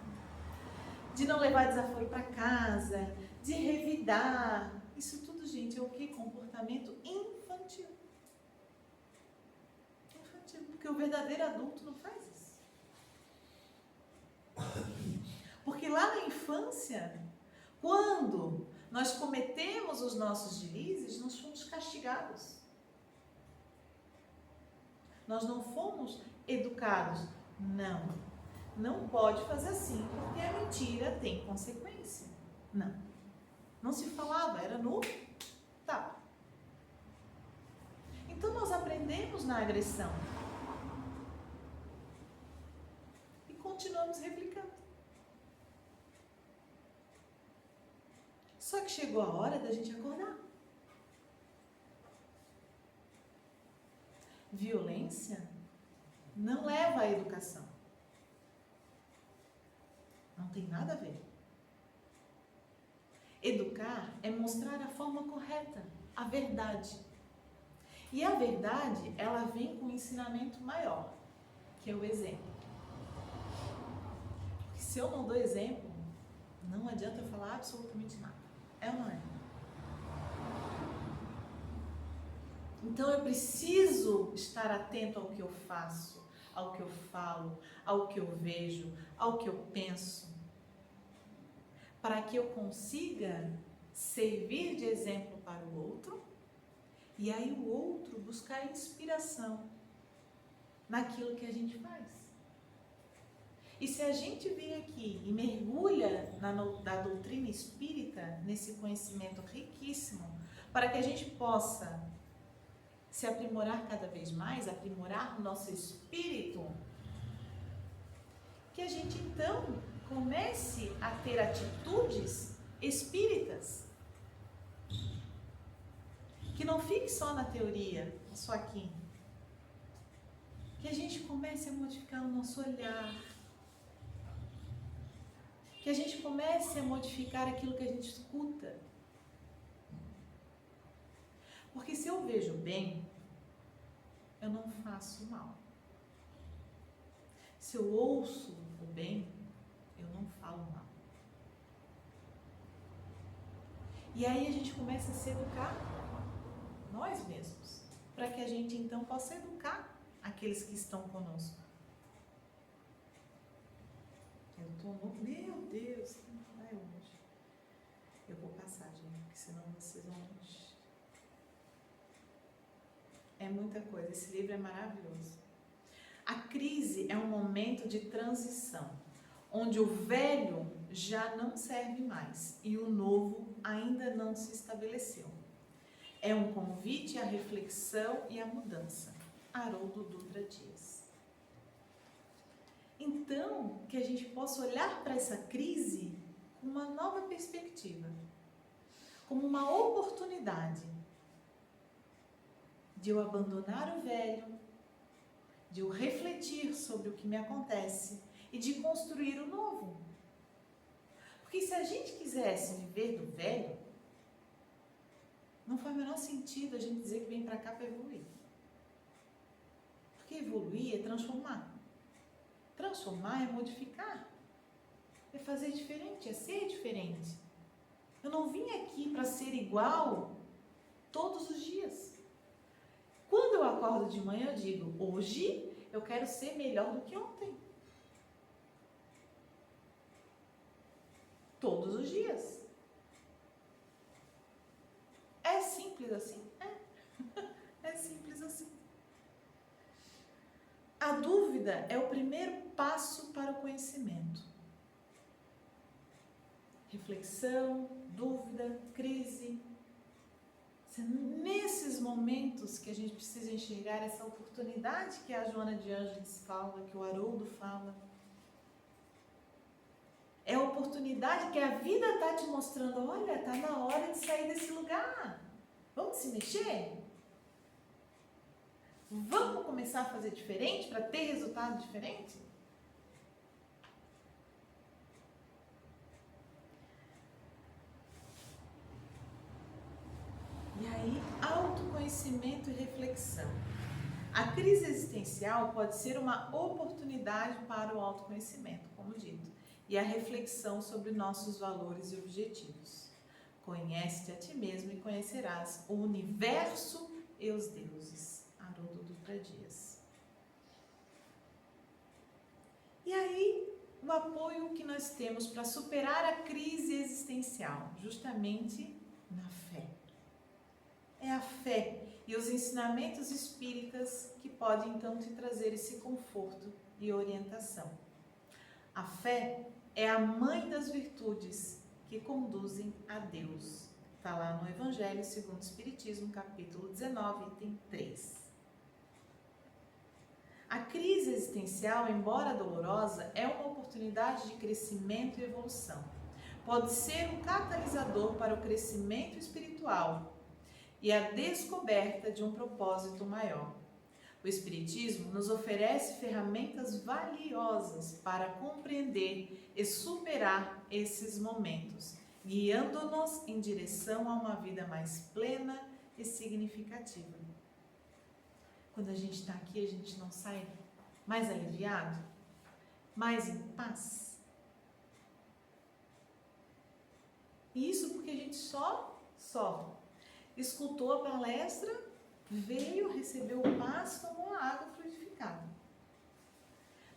Speaker 2: de não levar desaforo para casa, de revidar, isso tudo, gente, é o que? Comportamento infantil. Infantil, porque o verdadeiro adulto não faz isso. Porque lá na infância, quando nós cometemos os nossos deslizes, nós fomos castigados. Nós não fomos educados. Não pode fazer assim, porque a mentira tem consequência. Não se falava, era no tapa. Então nós aprendemos na agressão e continuamos replicando. Só que chegou a hora da gente acordar. Violência não leva à educação. Não tem nada a ver. Educar é mostrar a forma correta, a verdade. E a verdade, ela vem com um ensinamento maior, que é o exemplo. Porque se eu não dou exemplo, não adianta eu falar absolutamente nada. É ou não é? Então eu preciso estar atento ao que eu faço, ao que eu falo, ao que eu vejo, ao que eu penso, para que eu consiga servir de exemplo para o outro e aí o outro buscar inspiração naquilo que a gente faz. E se a gente vem aqui e mergulha na doutrina espírita, nesse conhecimento riquíssimo, para que a gente possa se aprimorar cada vez mais, aprimorar o nosso espírito, que a gente então comece a ter atitudes espíritas, que não fique só na teoria, só aqui, que a gente comece a modificar o nosso olhar, que a gente comece a modificar aquilo que a gente escuta. Porque se eu vejo bem, eu não faço mal. Se eu ouço o bem, eu não falo mal. E aí a gente começa a se educar nós mesmos, para que a gente então possa educar aqueles que estão conosco. Eu tô no... Meu Deus, vai longe. Eu vou passar, gente, porque senão vocês vão... É muita coisa, esse livro é maravilhoso. A crise é um momento de transição, onde o velho já não serve mais e o novo ainda não se estabeleceu. É um convite à reflexão e à mudança. Haroldo Dutra Dias. Então, que a gente possa olhar para essa crise com uma nova perspectiva, como uma oportunidade de eu abandonar o velho, de eu refletir sobre o que me acontece e de construir o novo. Porque se a gente quisesse viver do velho, não faz o menor sentido a gente dizer que vem para cá para evoluir. Porque evoluir é transformar. Transformar é modificar. É fazer diferente, é ser diferente. Eu não vim aqui para ser igual todos os dias. Quando eu acordo de manhã, eu digo, hoje eu quero ser melhor do que ontem. Todos os dias. É simples assim? É simples assim. A dúvida é o primeiro passo para o conhecimento. Reflexão, dúvida, crise. É nesses momentos que a gente precisa enxergar essa oportunidade que a Joana de Ângeles fala, que o Haroldo fala. É a oportunidade que a vida está te mostrando. Olha, está na hora de sair desse lugar. Vamos se mexer? Vamos começar a fazer diferente para ter resultado diferente? E aí, autoconhecimento e reflexão. A crise existencial pode ser uma oportunidade para o autoconhecimento, como dito, e a reflexão sobre nossos valores e objetivos. Conhece-te a ti mesmo e conhecerás o universo e os deuses. Haroldo Dutra Dias. E aí, o apoio que nós temos para superar a crise existencial, justamente na fé. É a fé e os ensinamentos espíritas que podem então te trazer esse conforto e orientação. A fé é a mãe das virtudes que conduzem a Deus. Está lá no Evangelho segundo o Espiritismo, capítulo 19, item 3. A crise existencial, embora dolorosa, é uma oportunidade de crescimento e evolução. Pode ser um catalisador para o crescimento espiritual e a descoberta de um propósito maior. O Espiritismo nos oferece ferramentas valiosas para compreender e superar esses momentos, guiando-nos em direção a uma vida mais plena e significativa. Quando a gente está aqui, a gente não sai mais aliviado, mais em paz. E isso porque a gente só escutou a palestra, veio, recebeu o passe, tomou a água fluidificada.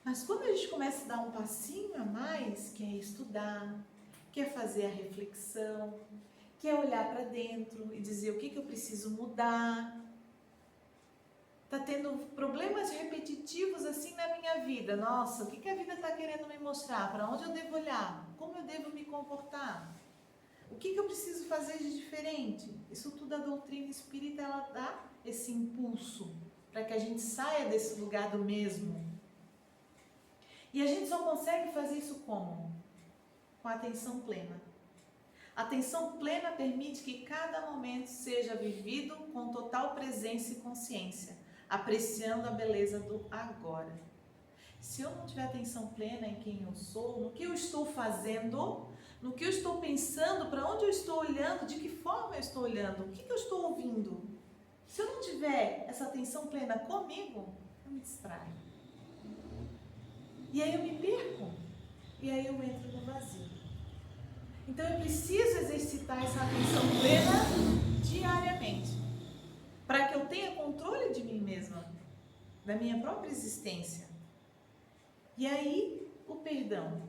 Speaker 2: Mas quando a gente começa a dar um passinho a mais, que é estudar, quer fazer a reflexão, quer olhar para dentro e dizer o que eu preciso mudar, está tendo problemas repetitivos assim na minha vida. Nossa, o que a vida está querendo me mostrar? Para onde eu devo olhar? Como eu devo me comportar? O que eu preciso fazer de diferente? Isso tudo a doutrina espírita, ela dá esse impulso para que a gente saia desse lugar do mesmo. E a gente só consegue fazer isso como? Com a atenção plena. A atenção plena permite que cada momento seja vivido com total presença e consciência, apreciando a beleza do agora. Se eu não tiver atenção plena em quem eu sou, no que eu estou fazendo, no que eu estou pensando, para onde eu estou olhando, de que forma eu estou olhando, o que eu estou ouvindo, se eu não tiver essa atenção plena comigo, eu me distraio. E aí eu me perco. E aí eu entro no vazio. Então eu preciso exercitar essa atenção plena diariamente, para que eu tenha controle de mim mesma, da minha própria existência. E aí, o perdão.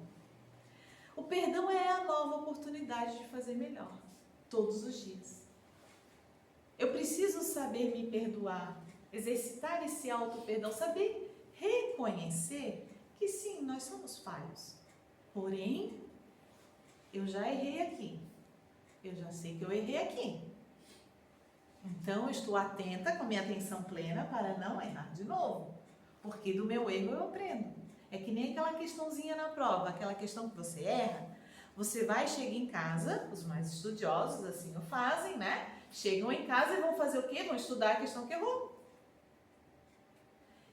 Speaker 2: O perdão é a nova oportunidade de fazer melhor, todos os dias. Eu preciso saber me perdoar, exercitar esse auto-perdão, saber reconhecer que sim, nós somos falhos. Porém, eu já errei aqui. Eu já sei que eu errei aqui. Então, eu estou atenta com minha atenção plena para não errar de novo. Porque do meu erro eu aprendo. É que nem aquela questãozinha na prova, aquela questão que você erra, você vai, chega em casa, os mais estudiosos assim o fazem, né? Chegam em casa e vão fazer o quê? Vão estudar a questão que errou.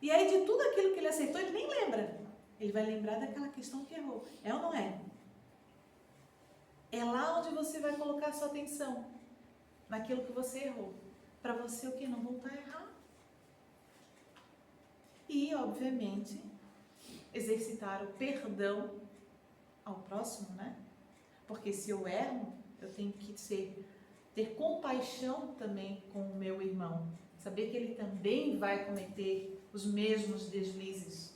Speaker 2: E aí de tudo aquilo que ele aceitou, ele nem lembra. Ele vai lembrar daquela questão que errou. É ou não é? É lá onde você vai colocar a sua atenção. Naquilo que você errou. Para você o quê? Não voltar a errar. E, obviamente, exercitar o perdão ao próximo, né? Porque se eu erro, eu tenho que ter compaixão também com o meu irmão. Saber que ele também vai cometer os mesmos deslizes.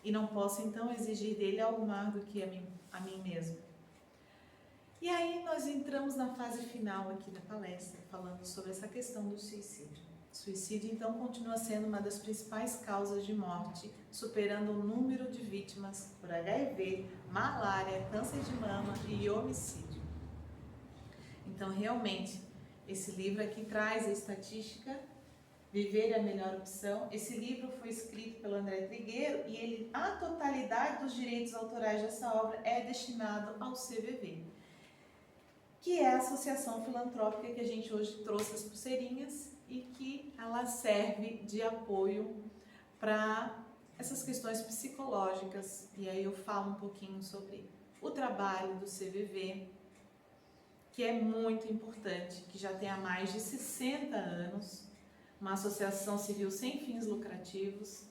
Speaker 2: E não posso, então, exigir dele algo mais do que a mim mesmo. E aí nós entramos na fase final aqui da palestra, falando sobre essa questão do suicídio. O suicídio, então, continua sendo uma das principais causas de morte, superando o número de vítimas por HIV, malária, câncer de mama e homicídio. Então, realmente, esse livro aqui traz a estatística, Viver é a Melhor Opção. Esse livro foi escrito pelo André Trigueiro e a totalidade dos direitos autorais dessa obra é destinado ao CVV, que é a associação filantrópica que a gente hoje trouxe as pulseirinhas e que ela serve de apoio para essas questões psicológicas. E aí eu falo um pouquinho sobre o trabalho do CVV, que é muito importante, que já tem há mais de 60 anos, uma associação civil sem fins lucrativos,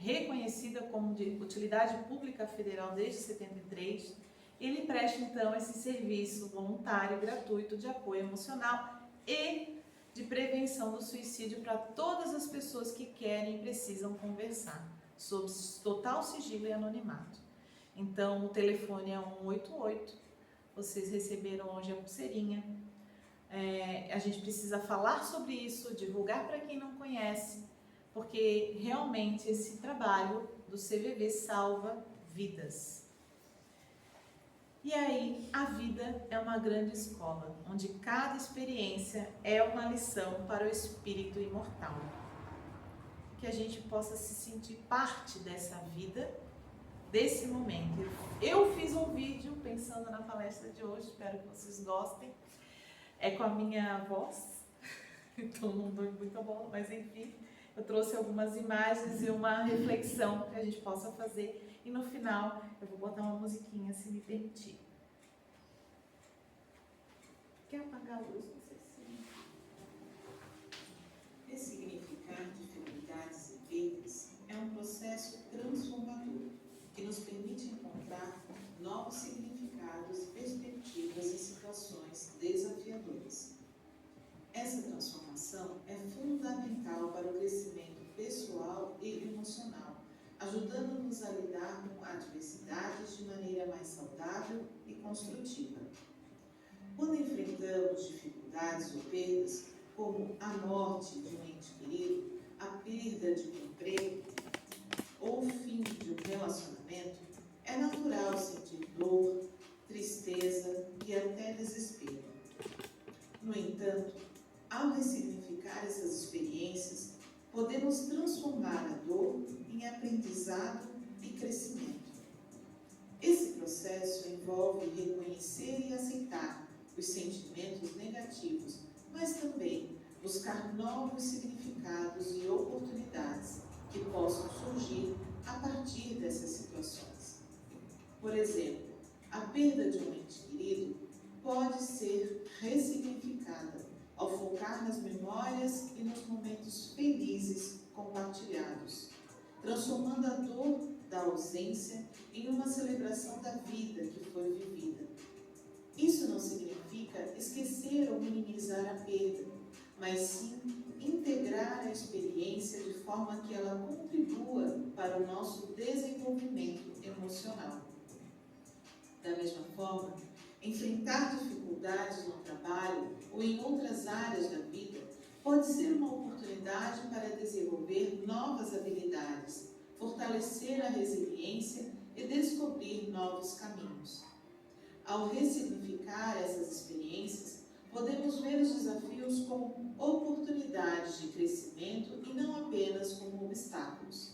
Speaker 2: reconhecida como de utilidade pública federal desde 73. Ele presta então esse serviço voluntário gratuito de apoio emocional e de prevenção do suicídio para todas as pessoas que querem e precisam conversar, sob total sigilo e anonimato. Então o telefone é 188, vocês receberam hoje a pulseirinha. A gente precisa falar sobre isso, divulgar para quem não conhece, porque realmente esse trabalho do CVV salva vidas. E aí, a vida é uma grande escola, onde cada experiência é uma lição para o espírito imortal. Que a gente possa se sentir parte dessa vida, desse momento. Eu fiz um vídeo pensando na palestra de hoje, espero que vocês gostem. É com a minha voz, então não dou muita bola, mas enfim, eu trouxe algumas imagens e uma reflexão que a gente possa fazer. E no final, eu vou botar uma musiquinha, se me permitir. Quer apagar a luz? Não sei se...
Speaker 3: Ressignificar dificuldades e perdas é um processo transformador que nos permite encontrar novos significados e perspectivas em situações desafiadoras. Essa transformação é fundamental para o crescimento pessoal e emocional, ajudando-nos a lidar com adversidades de maneira mais saudável e construtiva. Quando enfrentamos dificuldades ou perdas, como a morte de um ente querido, a perda de um emprego ou o fim de um relacionamento, é natural sentir dor, tristeza e até desespero. No entanto, ao ressignificar essas experiências, podemos transformar a dor em aprendizado e crescimento. Esse processo envolve reconhecer e aceitar os sentimentos negativos, mas também buscar novos significados e oportunidades que possam surgir a partir dessas situações. Por exemplo, a perda de um ente querido pode ser ressignificada ao focar nas memórias e nos momentos felizes compartilhados, transformando a dor da ausência em uma celebração da vida que foi vivida. Isso não significa esquecer ou minimizar a perda, mas sim integrar a experiência de forma que ela contribua para o nosso desenvolvimento emocional. Da mesma forma, enfrentar dificuldades no trabalho ou em outras áreas da vida pode ser uma oportunidade para desenvolver novas habilidades, fortalecer a resiliência e descobrir novos caminhos. Ao ressignificar essas experiências, podemos ver os desafios como oportunidades de crescimento e não apenas como obstáculos.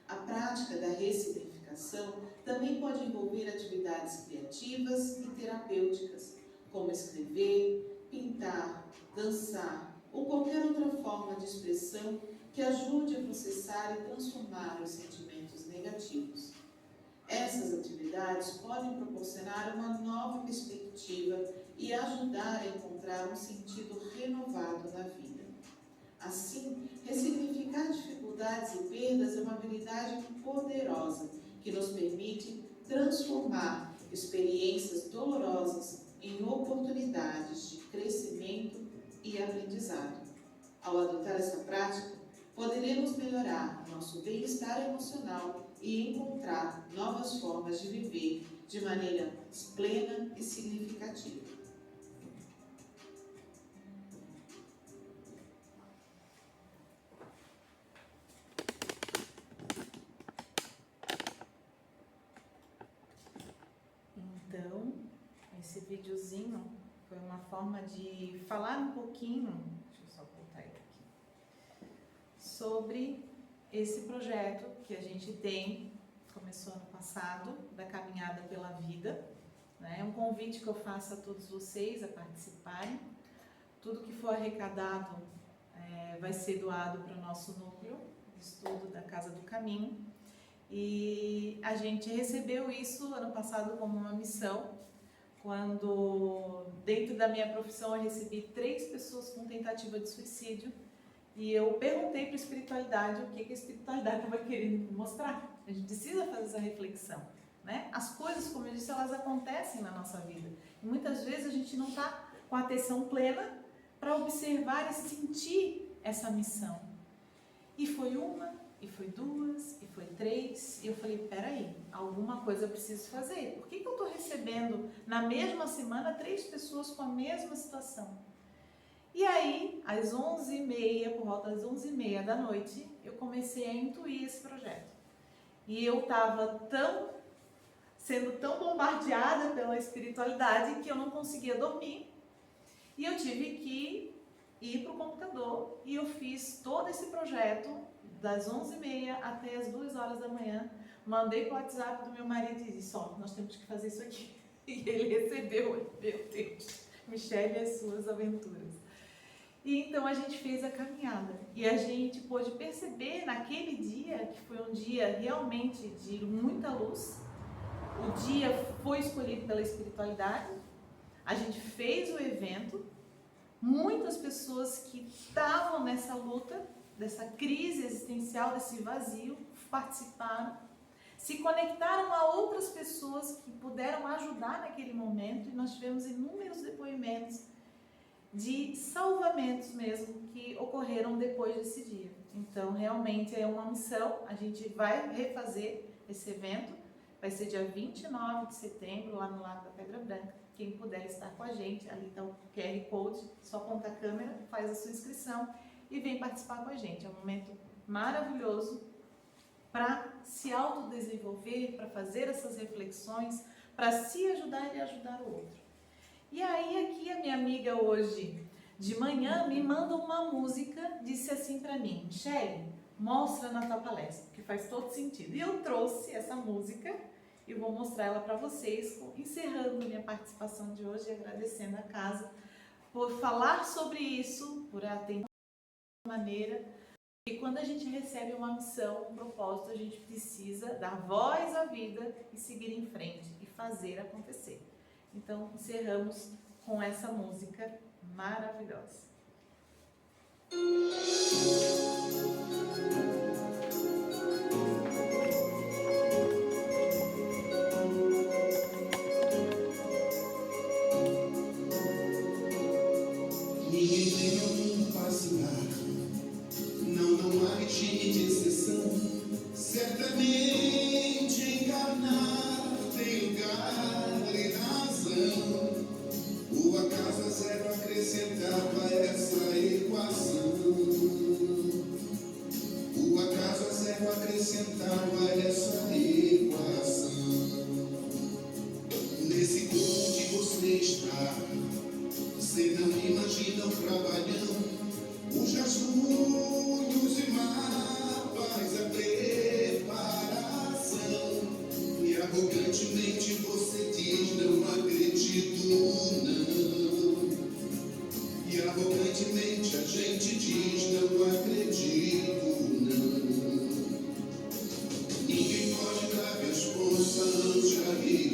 Speaker 3: A prática da ressignificação também pode envolver atividades criativas e terapêuticas, como escrever, pintar, dançar ou qualquer outra forma de expressão que ajude a processar e transformar os sentimentos negativos. Essas atividades podem proporcionar uma nova perspectiva e ajudar a encontrar um sentido renovado na vida. Assim, ressignificar dificuldades e perdas é uma habilidade poderosa que nos permite transformar experiências dolorosas em oportunidades de crescimento e aprendizado. Ao adotar essa prática, poderemos melhorar nosso bem-estar emocional e encontrar novas formas de viver de maneira plena e significativa.
Speaker 2: Então, esse videozinho foi uma forma de falar um pouquinho, deixa eu só voltar ele aqui, sobre esse projeto que a gente tem, começou ano passado, da Caminhada pela Vida, né? É um convite que eu faço a todos vocês a participarem. Tudo que for arrecadado vai ser doado para o nosso núcleo de estudo da Casa do Caminho. E a gente recebeu isso ano passado como uma missão, quando dentro da minha profissão eu recebi 3 pessoas com tentativa de suicídio e eu perguntei para a espiritualidade o que a espiritualidade estava querendo me mostrar. A gente precisa fazer essa reflexão, né? As coisas, como eu disse, elas acontecem na nossa vida e muitas vezes a gente não está com a atenção plena para observar e sentir essa missão. E foi uma, e foi 2, e foi 3, e eu falei, peraí, alguma coisa eu preciso fazer. Por que eu estou recebendo na mesma semana 3 pessoas com a mesma situação? E aí, às 11h30, por volta das 11h30 da noite, eu comecei a intuir esse projeto. E eu estava sendo tão bombardeada pela espiritualidade que eu não conseguia dormir. E eu tive que ir para o computador e eu fiz todo esse projeto das 11h30 até as 2h da manhã, mandei para o WhatsApp do meu marido e disse, nós temos que fazer isso aqui. E ele recebeu, meu Deus, Michele e as suas aventuras. E então a gente fez a caminhada e a gente pôde perceber naquele dia, que foi um dia realmente de muita luz, o dia foi escolhido pela espiritualidade, a gente fez o evento, muitas pessoas que estavam nessa luta, dessa crise existencial, desse vazio, participaram, se conectaram a outras pessoas que puderam ajudar naquele momento e nós tivemos inúmeros depoimentos de salvamentos mesmo que ocorreram depois desse dia. Então realmente é uma missão, a gente vai refazer esse evento, vai ser dia 29 de setembro lá no Lago da Pedra Branca. Quem puder estar com a gente, ali está o QR Code, só aponta a câmera, faz a sua inscrição e vem participar com a gente. É um momento maravilhoso para se autodesenvolver, para fazer essas reflexões, para se ajudar e ajudar o outro. E aí aqui a minha amiga hoje de manhã me manda uma música, disse assim para mim, Michele, mostra na tua palestra, que faz todo sentido. E eu trouxe essa música e vou mostrar ela para vocês, encerrando minha participação de hoje e agradecendo a casa por falar sobre isso, por atender de maneira. E quando a gente recebe uma missão, um propósito, a gente precisa dar voz à vida e seguir em frente e fazer acontecer. Então, encerramos com essa música maravilhosa.
Speaker 4: Ninguém tem algum passear, não há regime de exceção. Certamente encarnar tem lugar e razão. O acaso é zero acrescentado a essa equação. O acaso é zero acrescentado a essa equação. Nesse corpo que você está, você não imagina o trabalhão, os rascunhos e mapas, a preparação. E arrogantemente você diz, não acredito, não. diz não acredito, não. Ninguém pode dar resposta ante a vida.